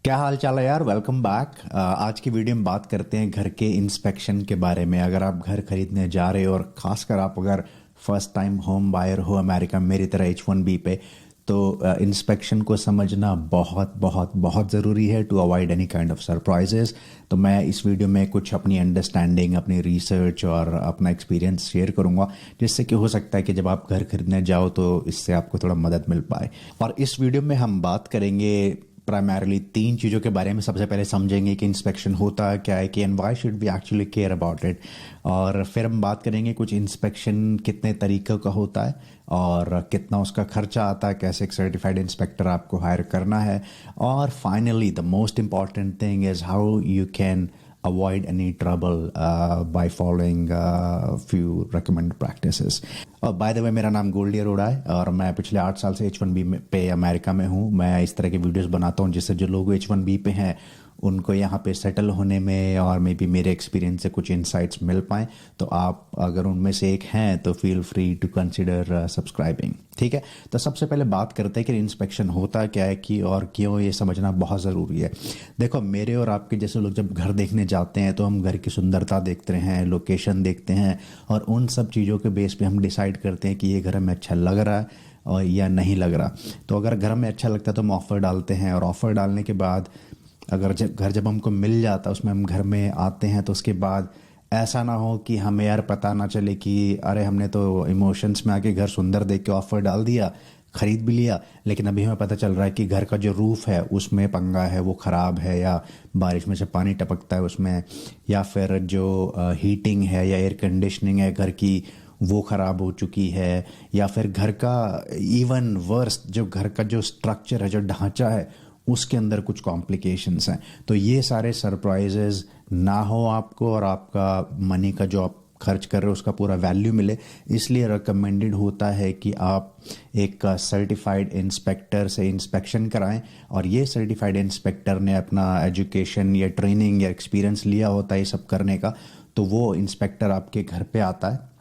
क्या हाल चाल है यार। Welcome back. आज की वीडियो में बात करते हैं घर के इंस्पेक्शन के बारे में। अगर आप घर खरीदने जा रहे हो और खासकर आप अगर फर्स्ट टाइम होम बायर हो अमेरिका में मेरी तरह H1B पे, तो इंस्पेक्शन को समझना बहुत बहुत बहुत ज़रूरी है to avoid any kind of surprises. तो मैं इस वीडियो में कुछ अपनी अंडरस्टैंडिंग, अपनी रिसर्च और अपना एक्सपीरियंस शेयर करूंगा, जिससे कि हो सकता है कि जब आप घर खरीदने जाओ तो इससे आपको थोड़ा मदद मिल पाए। और इस वीडियो में हम बात करेंगे प्राइमरली तीन चीज़ों के बारे में। सबसे पहले समझेंगे कि इंस्पेक्शन होता क्या है, कि and why should we actually care about it. और फिर हम बात करेंगे कुछ इंस्पेक्शन कितने तरीक़ों का होता है और कितना उसका खर्चा आता है, कैसे एक सर्टिफाइड इंस्पेक्टर आपको हायर करना है। और finally the most important thing is how you can avoid any trouble by following few recommended practices. और बाय द वे मेरा नाम गोल्डी अरोड़ा है और मैं पिछले 8 साल से H1B पे अमेरिका में हूँ। मैं इस तरह के वीडियोस बनाता हूँ जिससे जो लोग H1B पे हैं उनको यहाँ पे सेटल होने में और मे बी मेरे एक्सपीरियंस से कुछ इंसाइट्स मिल पाएँ। तो आप अगर उनमें से एक हैं तो feel free to consider subscribing. ठीक है, तो सबसे पहले बात करते हैं कि इंस्पेक्शन होता क्या है कि और क्यों ये समझना बहुत ज़रूरी है। देखो, मेरे और आपके जैसे लोग जब घर देखने जाते हैं तो हम घर की सुंदरता देखते हैं, लोकेशन देखते हैं और उन सब चीज़ों के बेस पे हम डिसाइड करते हैं कि ये घर हमें अच्छा लग रहा है और या नहीं लग रहा। तो अगर घर में अच्छा लगता है तो हम ऑफ़र डालते हैं और ऑफ़र डालने के बाद अगर जब हमको मिल जाता है उसमें हम घर में आते हैं तो उसके बाद ऐसा ना हो कि हमें यार पता ना चले कि अरे हमने तो इमोशंस में आके घर सुंदर देख के ऑफ़र डाल दिया, ख़रीद भी लिया, लेकिन अभी हमें पता चल रहा है कि घर का जो रूफ़ है उसमें पंगा है, वो ख़राब है, या बारिश में से पानी टपकता है उसमें, या फिर जो हीटिंग है या एयर कंडीशनिंग है घर की वो ख़राब हो चुकी है, या फिर घर का इवन वर्स्ट जो घर का जो स्ट्रक्चर है, जो ढांचा है उसके अंदर कुछ कॉम्प्लिकेशंस हैं। तो ये सारे सरप्राइजेज ना हो आपको और आपका मनी का जो आप खर्च कर रहे हो उसका पूरा वैल्यू मिले, इसलिए रिकमेंडेड होता है कि आप एक सर्टिफाइड इंस्पेक्टर से इंस्पेक्शन कराएं। और ये सर्टिफाइड इंस्पेक्टर ने अपना एजुकेशन या ट्रेनिंग या एक्सपीरियंस लिया होता है ये सब करने का। तो वो इंस्पेक्टर आपके घर पे आता है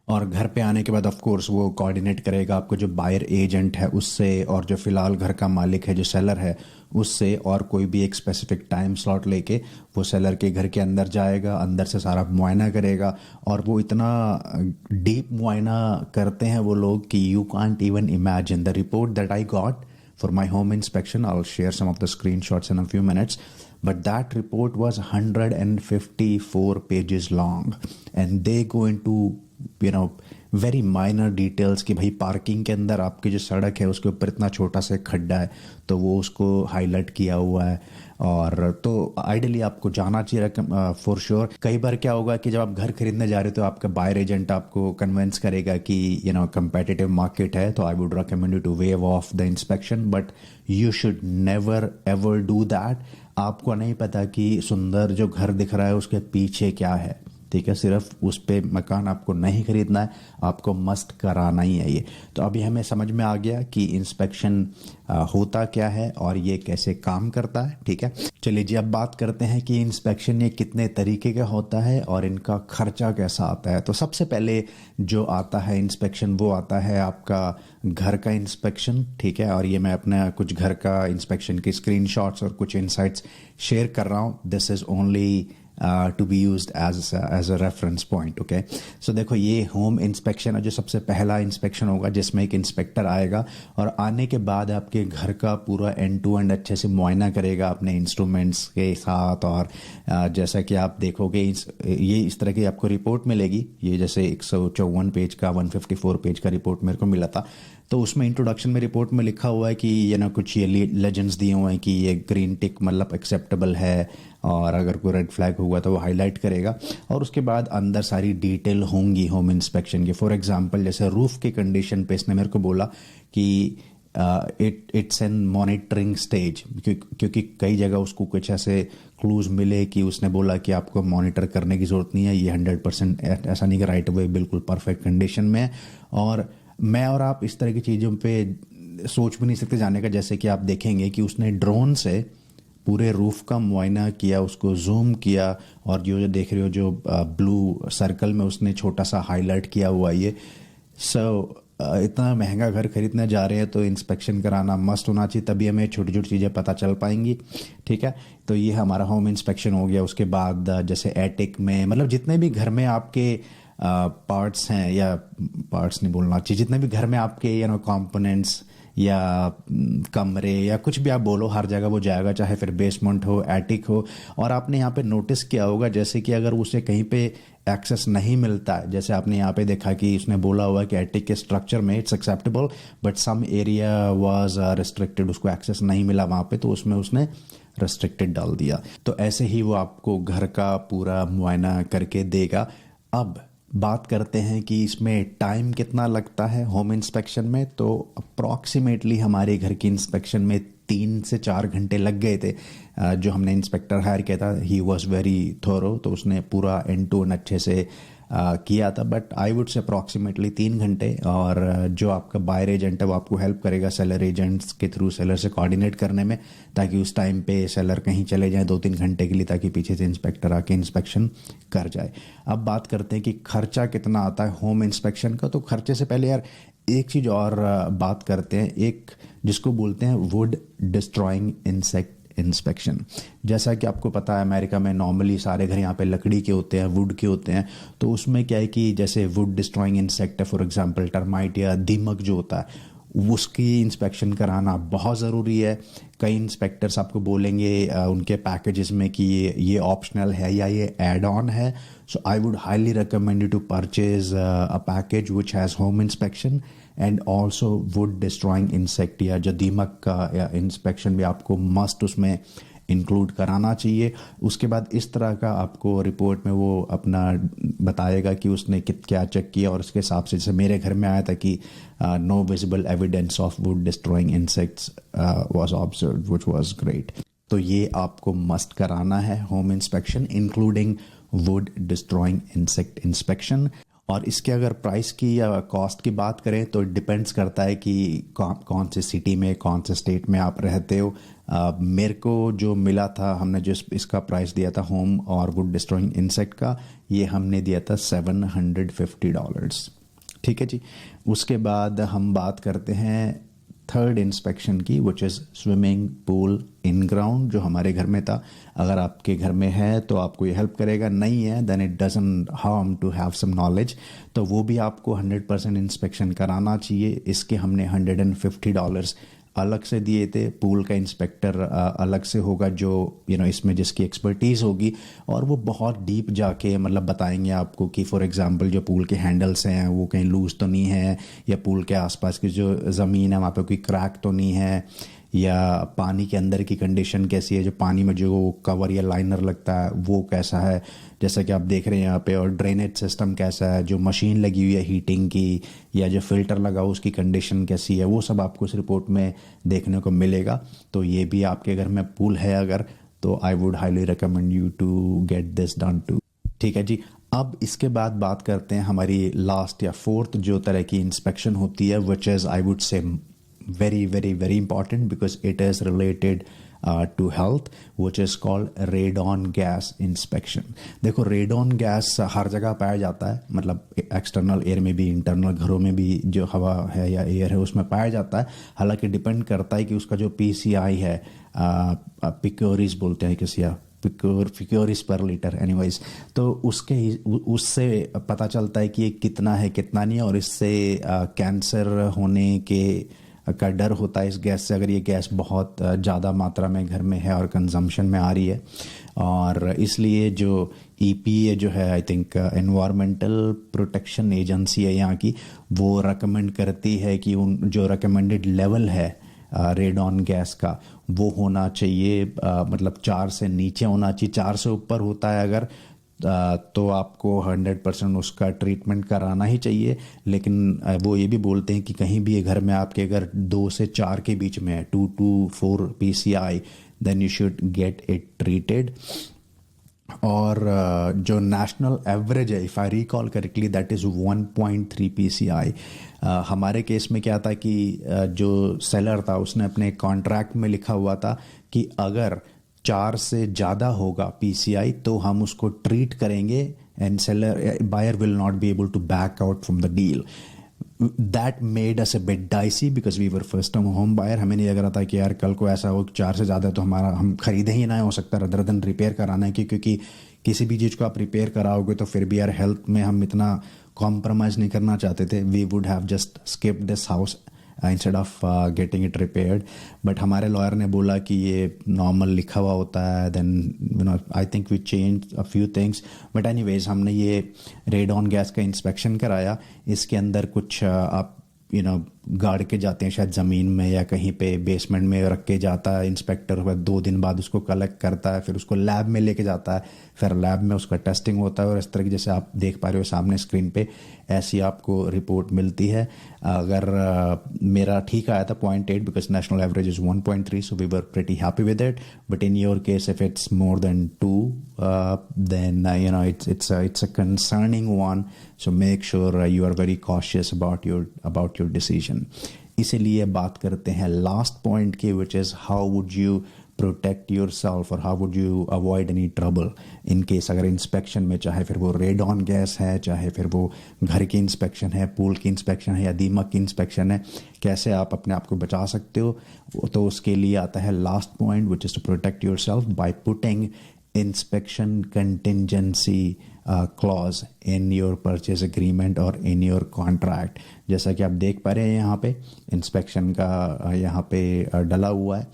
और घर पे आने के बाद ऑफ कोर्स वो कोऑर्डिनेट करेगा आपको जो बायर एजेंट है उससे, और जो फ़िलहाल घर का मालिक है, जो सेलर है उससे, और कोई भी एक स्पेसिफिक टाइम स्लॉट लेके वो सेलर के घर के अंदर जाएगा, अंदर से सारा मुआयना करेगा। और वो इतना डीप मुआयना करते हैं वो लोग कि you can't even imagine. The report that I got for my home inspection, I'll share some of the screenshots in a few minutes, but that report was 154 pages long and they go into very minor details कि भाई parking के अंदर आपकी जो सड़क है उसके ऊपर इतना छोटा सा खड्डा है तो वो उसको हाईलाइट किया हुआ है। और तो आइडियली आपको जाना चाहिए फॉर श्योर। कई बार क्या होगा कि जब आप घर खरीदने जा रहे हो तो आपका बायर एजेंट आपको कन्विंस करेगा कि कंपेटिटिव मार्केट है, तो I would recommend you to waive off the inspection, but you should never ever do that. आपको नहीं पता कि सुंदर जो घर दिख रहा है उसके पीछे क्या है। ठीक है, सिर्फ उस पे मकान आपको नहीं खरीदना है, आपको मस्ट कराना ही है ये। तो अभी हमें समझ में आ गया कि इंस्पेक्शन होता क्या है और ये कैसे काम करता है। ठीक है, चलिए जी अब बात करते हैं कि इंस्पेक्शन ये कितने तरीके का होता है और इनका खर्चा कैसा आता है। तो सबसे पहले जो आता है इंस्पेक्शन वो आता है आपका घर का इंस्पेक्शन। ठीक है, और ये मैं अपना कुछ घर का इंस्पेक्शन के स्क्रीनशॉट्स और कुछ इंसाइट्स शेयर कर रहा हूँ। This is only to be used as a reference point. Okay, so देखो ये होम इंस्पेक्शन है जो सबसे पहला इंस्पेक्शन होगा जिसमें एक इंस्पेक्टर आएगा और आने के बाद आपके घर का पूरा एंड टू एंड अच्छे से मुआयना करेगा अपने इंस्ट्रूमेंट्स के साथ। और जैसा कि आप देखोगे ये इस तरह की आपको रिपोर्ट मिलेगी। ये जैसे 154 पेज का 154 पेज का रिपोर्ट मेरे को मिला था, तो उसमें इंट्रोडक्शन में रिपोर्ट में लिखा हुआ है कि कुछ ये लेजेंड्स दिए हुए हैं कि ये ग्रीन टिक मतलब एक्सेप्टेबल है और अगर कोई रेड फ्लैग होगा तो वो हाईलाइट करेगा। और उसके बाद अंदर सारी डिटेल होंगी होम इंस्पेक्शन की। फॉर एग्जांपल जैसे रूफ़ के कंडीशन पे इसने मेरे को बोला कि इट्स एन मॉनिटरिंग स्टेज, क्योंकि कई जगह उसको कुछ ऐसे क्लूज मिले कि उसने बोला कि आपको मॉनिटर करने की ज़रूरत नहीं है, ये 100% ऐसा नहीं कि राइट अवे बिल्कुल परफेक्ट कंडीशन में है। और मैं और आप इस तरह की चीज़ों पे सोच भी नहीं सकते जाने का। जैसे कि आप देखेंगे कि उसने ड्रोन से पूरे रूफ़ का मुआयना किया, उसको जूम किया, और जो देख रहे हो जो ब्लू सर्कल में उसने छोटा सा हाईलाइट किया हुआ ये। सो इतना महंगा घर खरीदने जा रहे हैं तो इंस्पेक्शन कराना मस्ट होना चाहिए, तभी हमें छोटी छोटी चीज़ें पता चल पाएंगी। ठीक है, तो ये हमारा होम इंस्पेक्शन हो गया। उसके बाद जैसे एटिक में, मतलब जितने भी घर में आपके पार्ट्स हैं, या पार्ट्स नहीं बोलना चाहिए, जितने भी घर में आपके कंपोनेंट्स या कमरे या कुछ भी आप बोलो, हर जगह वो जाएगा, चाहे फिर बेसमेंट हो, एटिक हो। और आपने यहाँ पे नोटिस किया होगा, जैसे कि अगर उसे कहीं पे एक्सेस नहीं मिलता है, जैसे आपने यहाँ पे देखा कि उसने बोला हुआ कि एटिक के स्ट्रक्चर में it's acceptable but some area was restricted, उसको एक्सेस नहीं मिला वहाँ पे, तो उसमें उसने रेस्ट्रिक्टेड डाल दिया। तो ऐसे ही वो आपको घर का पूरा मुआयना करके देगा। अब बात करते हैं कि इसमें टाइम कितना लगता है होम इंस्पेक्शन में। तो अप्रॉक्सीमेटली हमारे घर की इंस्पेक्शन में 3 से 4 घंटे लग गए थे। जो हमने इंस्पेक्टर हायर किया था, ही वॉज वेरी थोरो, तो उसने पूरा एंड टू एंड अच्छे से किया था। But I would say approximately 3 घंटे। और जो आपका बायर एजेंट है वो आपको हेल्प करेगा सेलर एजेंट्स के थ्रू सेलर से कोऑर्डिनेट करने में, ताकि उस टाइम पे सेलर कहीं चले जाएं 2-3 घंटे के लिए, ताकि पीछे से इंस्पेक्टर आके इंस्पेक्शन कर जाए। अब बात करते हैं कि खर्चा कितना आता है होम इंस्पेक्शन का। तो खर्चे से पहले यार एक चीज़ और बात करते हैं, एक जिसको बोलते हैं वुड डिस्ट्रॉइंग इंसेक्ट इंस्पेक्शन। जैसा कि आपको पता है अमेरिका में नॉर्मली सारे घर यहाँ पे लकड़ी के होते हैं, वुड के होते हैं। तो उसमें क्या है कि जैसे वुड डिस्ट्रॉइंग इंसेक्ट है, फॉर एग्जांपल टर्माइट या दीमक जो होता है, उसकी इंस्पेक्शन कराना बहुत ज़रूरी है। कई इंस्पेक्टर्स आपको बोलेंगे उनके पैकेजेस में कि ये ऑप्शनल है या ये एड ऑन है। So I would highly recommend you to purchase a package which has home inspection and also wood destroying insect, या जो दीमक का इंस्पेक्शन भी आपको मस्ट उसमें इंक्लूड कराना चाहिए। उसके बाद इस तरह का आपको रिपोर्ट में वो अपना बताएगा कि उसने क्या चेक किया, और उसके हिसाब से, जैसे मेरे घर में आया था कि no visible evidence of wood destroying insects was observed which was great. तो ये आपको मस्ट कराना है home inspection, including wood destroying insect inspection. और इसके अगर प्राइस की या कॉस्ट की बात करें तो डिपेंड्स करता है कि कौन से सिटी में, कौन से स्टेट में आप रहते हो। मेरे को जो मिला था, हमने जो इसका प्राइस दिया था होम और वुड डिस्ट्रॉइंग इंसेक्ट का, ये हमने दिया था $750। ठीक है जी। उसके बाद हम बात करते हैं थर्ड इंस्पेक्शन की, which is swimming pool in ground, जो हमारे घर में था। अगर आपके घर में है तो आपको ये हेल्प करेगा, नहीं है then it doesn't harm to have some knowledge. तो वो भी आपको 100% इंस्पेक्शन कराना चाहिए। इसके हमने $150 अलग से दिए थे। पूल का इंस्पेक्टर अलग से होगा, जो इसमें जिसकी एक्सपर्टीज़ होगी, और वो बहुत डीप जाके मतलब बताएंगे आपको कि फॉर एग्जांपल जो पूल के हैंडल्स हैं वो कहीं लूज तो नहीं है, या पूल के आसपास की जो ज़मीन है वहाँ पे कोई क्रैक तो नहीं है, या पानी के अंदर की कंडीशन कैसी है, जो पानी में जो कवर या लाइनर लगता है वो कैसा है, जैसा कि आप देख रहे हैं यहाँ पे, और ड्रेनेज सिस्टम कैसा है, जो मशीन लगी हुई है हीटिंग की या जो फिल्टर लगा हो उसकी कंडीशन कैसी है, वो सब आपको इस रिपोर्ट में देखने को मिलेगा। तो ये भी आपके घर में पूल है अगर, तो I would highly recommend you to get this done too. ठीक है जी। अब इसके बाद बात करते हैं हमारी लास्ट या फोर्थ जो तरह की इंस्पेक्शन होती है, which is I would say very very very important because it is related to health, which is called radon gas inspection। देखो रेडॉन गैस हर जगह पाया जाता है, मतलब एक्सटर्नल एयर में भी, इंटरनल घरों में भी जो हवा है या एयर है उसमें पाया जाता है। हालांकि डिपेंड करता है कि उसका जो PCI है, पिक्योरीज बोलते हैं किसी, या पिक्योरीज पर लीटर, एनीवाइज, तो उससे पता चलता है कि ये कितना है कितना नहीं है, और इससे कैंसर होने का डर होता है इस गैस से, अगर ये गैस बहुत ज़्यादा मात्रा में घर में है और कंजम्पशन में आ रही है। और इसलिए जो EPA जो है, I think environmental protection agency है यहाँ की, वो रेकमेंड करती है कि उन जो रिकमेंडेड लेवल है रेडॉन गैस का वो होना चाहिए, मतलब 4 से नीचे होना चाहिए। 4 से ऊपर होता है अगर, तो आपको 100% उसका ट्रीटमेंट कराना ही चाहिए। लेकिन वो ये भी बोलते हैं कि कहीं भी घर में आपके अगर 2 से 4 के बीच में है, 2 to 4 PCI, then you should get it treated. और जो नेशनल एवरेज है, if I recall correctly, that is 1.3 PCI। हमारे केस में क्या था कि जो सेलर था उसने अपने कॉन्ट्रैक्ट में लिखा हुआ था कि अगर 4 से ज़्यादा होगा PCI तो हम उसको ट्रीट करेंगे, and seller buyer will not be able to back out from the deal. That made us a bit dicey because we were first time home buyer. हमें नहीं लग रहा था कि यार कल को ऐसा हो 4 से ज़्यादा तो हमारा हम खरीदे ही ना, हो सकता है रदर देन रिपेयर कराना है क्योंकि किसी भी चीज़ को आप रिपेयर कराओगे तो फिर भी यार हेल्थ में हम इतना कॉम्प्रोमाइज़ नहीं करना चाहते थे। We would have just skip this house instead of getting it repaired. But हमारे लॉयर ने बोला कि ये नॉर्मल लिखा हुआ होता है। Then you know I think we change a few things, but anyways हमने ये रेडॉन गैस का इंस्पेक्शन कराया। इसके अंदर कुछ आप गाड़ के जाते हैं शायद ज़मीन में या कहीं पे बेसमेंट में रख के जाता है इंस्पेक्टर, 2 दिन बाद उसको कलेक्ट करता है, फिर उसको लैब में लेके जाता है, फिर लैब में उसका टेस्टिंग होता है और इस तरह की जैसे आप देख पा रहे हो सामने स्क्रीन पे ऐसी आपको रिपोर्ट मिलती है। अगर मेरा ठीक आया था 0.8 because national average is 1.3, so we were pretty happy with it. But in your case if it's more than 2 then it's a concerning one, so make sure you are very cautious about your decision. इसीलिए बात करते हैं last point की, which is how would you protect yourself or how would you avoid any trouble in case अगर inspection में चाहे फिर वो रेडॉन गैस है, चाहे फिर वो घर की इंस्पेक्शन है, पूल की इंस्पेक्शन है या दीमक की इंस्पेक्शन है, कैसे आप अपने आप को बचा सकते हो। तो उसके लिए आता है last point which is to protect yourself by putting inspection contingency clause in your purchase agreement or in your contract। जैसा कि आप देख पा रहे हैं यहाँ पे इंस्पेक्शन का यहाँ पे डला हुआ है,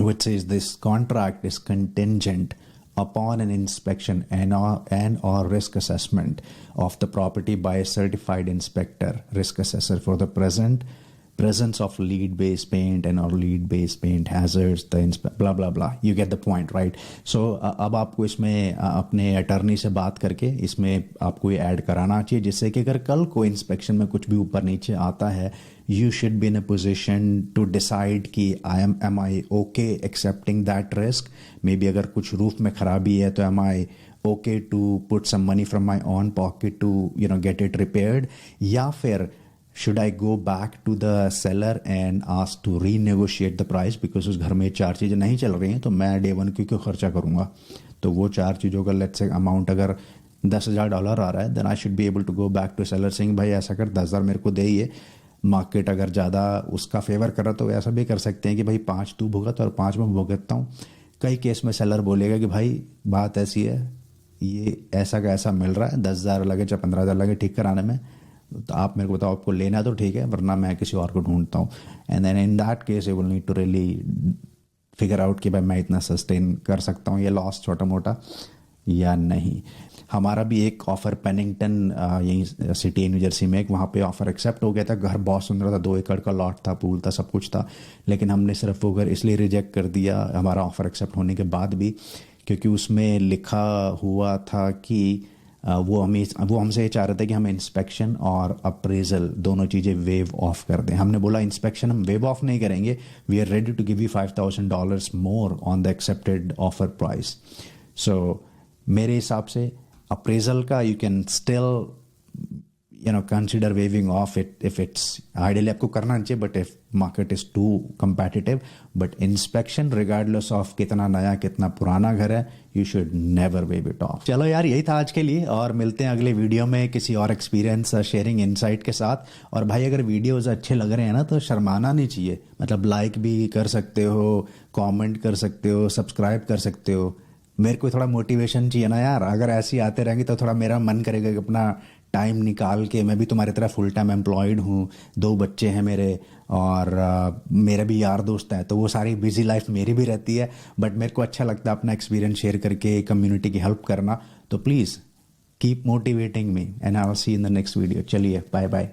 which says this contract is contingent upon an inspection and or risk assessment of the property by a certified inspector risk assessor for the presence of lead-based paint and or lead-based paint hazards, blah blah blah, you get the point, right? So अब आपको इसमें अपने attorney से बात करके इसमें आपको ये ऐड कराना चाहिए, जिससे कि अगर कल को इंस्पेक्शन में कुछ भी ऊपर नीचे आता है, you should be in a position to decide कि am I okay accepting that risk? Maybe अगर कुछ रूफ में खराबी है तो am I okay to put some money from my own pocket to get it repaired, या फिर should I go back to the seller and ask to renegotiate the price because उस घर में 4 चीज़ें नहीं चल रही हैं तो मैं डे 1 क्यों खर्चा करूँगा। तो वो 4 चीज़ों का लेट्स से अमाउंट अगर $10,000 आ रहा है, then I should be able to go back to seller saying भाई ऐसा कर 10,000 मेरे को दे ही है। मार्केट अगर ज़्यादा उसका फेवर कर रहा तो ऐसा भी कर सकते हैं कि भाई 5 तू भुगत और 5 मैं भुगतता हूँ। कई केस में सेलर बोलेगा कि भाई बात ऐसी है, ये ऐसा का ऐसा मिल रहा है, 10,000 लगे चाहे 15,000 लगे ठीक कराने में, तो आप मेरे को बताओ आपको लेना तो ठीक है, वरना मैं किसी और को ढूंढता हूँ। And then in that case you will need to really figure out कि भाई मैं इतना सस्टेन कर सकता हूँ ये लॉस छोटा मोटा या नहीं। हमारा भी एक ऑफ़र पेनिंगटन यहीं सिटी न्यू जर्सी में एक वहाँ पे ऑफ़र एक्सेप्ट हो गया था। घर बहुत सुंदर था, 2 एकड़ का लॉट था, पूल था, सब कुछ था, लेकिन हमने सिर्फ वो घर इसलिए रिजेक्ट कर दिया हमारा ऑफ़र एक्सेप्ट होने के बाद भी क्योंकि उसमें लिखा हुआ था कि वो हमसे ये चाह रहे थे कि हम इंस्पेक्शन और अप्रेजल दोनों चीज़ें वेव ऑफ कर दें। हमने बोला इंस्पेक्शन हम वेव ऑफ नहीं करेंगे, we are ready to give you $5,000 more on the accepted offer price. So मेरे हिसाब से अप्रेजल का you can still consider waiving off it if it's ideally आपको करना चाहिए, but if market is too competitive. But inspection regardless of कितना नया कितना पुराना घर है, you should never waive it off. चलो यार यही था आज के लिए, और मिलते हैं अगले वीडियो में किसी और एक्सपीरियंस शेयरिंग इनसाइट के साथ। और भाई अगर वीडियोस अच्छे लग रहे हैं ना तो शर्माना नहीं चाहिए, मतलब लाइक भी कर सकते हो, कमेंट कर सकते हो, सब्सक्राइब कर सकते हो। मेरे को थोड़ा मोटिवेशन चाहिए ना यार, अगर ऐसी आते रहेंगे तो थोड़ा मेरा मन करेगा कि अपना टाइम निकाल के, मैं भी तुम्हारी तरह फुल टाइम एम्प्लॉयड हूँ, 2 बच्चे हैं मेरे, और मेरे भी यार दोस्त हैं, तो वो सारी बिजी लाइफ मेरी भी रहती है, बट मेरे को अच्छा लगता है अपना एक्सपीरियंस शेयर करके कम्युनिटी की हेल्प करना। तो please keep motivating me and I will see in the next video. चलिए बाय बाय।